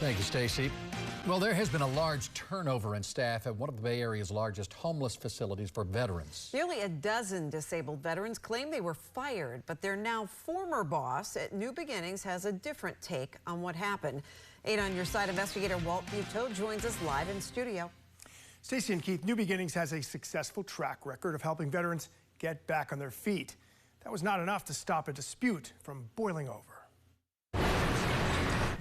Thank you, Stacy. Well, there has been a large turnover in staff at one of the Bay Area's largest homeless facilities for veterans. Nearly a dozen disabled veterans claim they were fired, but their now former boss at New Beginnings has a different take on what happened. 8 on Your Side investigator Walt Buteau joins us live in studio. Stacy and Keith, New Beginnings has a successful track record of helping veterans get back on their feet. That was not enough to stop a dispute from boiling over.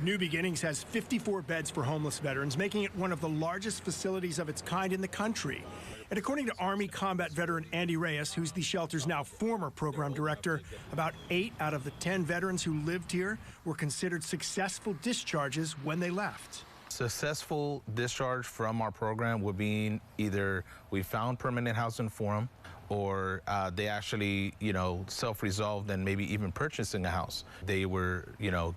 New Beginnings has 54 beds for homeless veterans, making it one of the largest facilities of its kind in the country. And according to Army combat veteran Andy Reyes, who's the shelter's now former program director, about 8 out of the 10 veterans who lived here were considered successful discharges when they left. Successful discharge from our program would be either we found permanent housing for them, or they actually, self-resolved and maybe even purchasing a house. They were,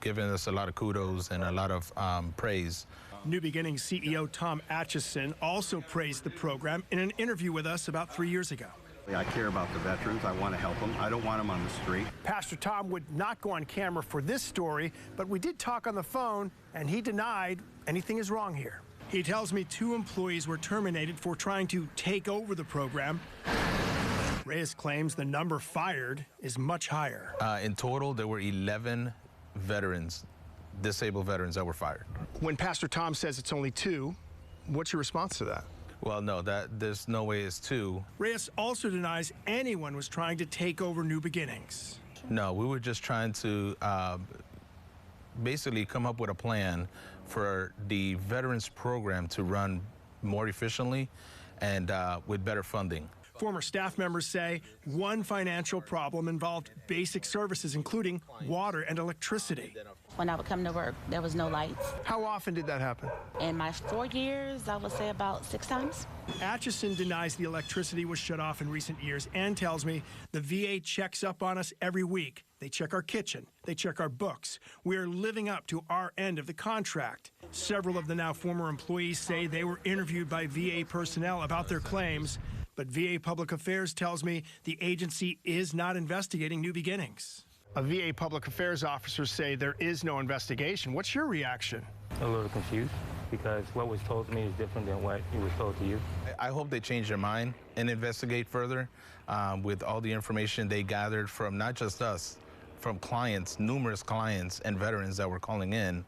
giving us a lot of kudos and a lot of praise. New Beginnings CEO Tom Atchison also praised the program in an interview with us about 3 years ago. I care about the veterans. I want to help them. I don't want them on the street. Pastor Tom would not go on camera for this story, but we did talk on the phone, and he denied anything is wrong here. He tells me 2 employees were terminated for trying to take over the program. Reyes claims the number fired is much higher. In total, there were 11 veterans, disabled veterans, that were fired. When Pastor Tom says it's only 2, what's your response to that? Well, no, there's no way it's 2. Reyes also denies anyone was trying to take over New Beginnings. No, we were just trying to basically come up with a plan for the veterans program to run more efficiently and with better funding. Former staff members say one financial problem involved basic services, including water and electricity. When I would come to work, there was no lights. How often did that happen? In my 4 years, I would say about 6 times. Atchison denies the electricity was shut off in recent years and tells me the VA checks up on us every week. They check our kitchen. They check our books. We are living up to our end of the contract. Several of the now former employees say they were interviewed by VA personnel about their claims, but VA Public Affairs tells me the agency is not investigating New Beginnings. A VA Public Affairs officer say there is no investigation. What's your reaction? A little confused, because what was told to me is different than what it was told to you. I hope they change their mind and investigate further with all the information they gathered from not just us, from clients, numerous clients and veterans that were calling in.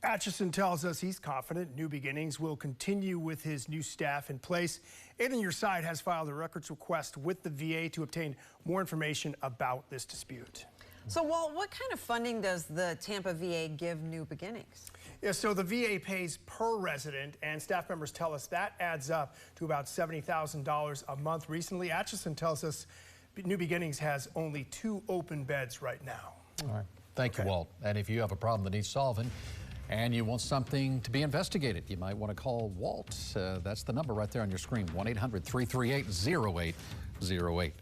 Atchison tells us he's confident New Beginnings will continue with his new staff in place. 8 on Your Side has filed a records request with the VA to obtain more information about this dispute. So, Walt, what kind of funding does the Tampa VA give New Beginnings? Yeah, so the VA pays per resident, and staff members tell us that adds up to about $70,000 a month. Recently, Atchison tells us New Beginnings has only 2 open beds right now. All right. Thank you, Walt. And if you have a problem that needs solving and you want something to be investigated, you might want to call Walt. That's the number right there on your screen, 1-800-338-0808.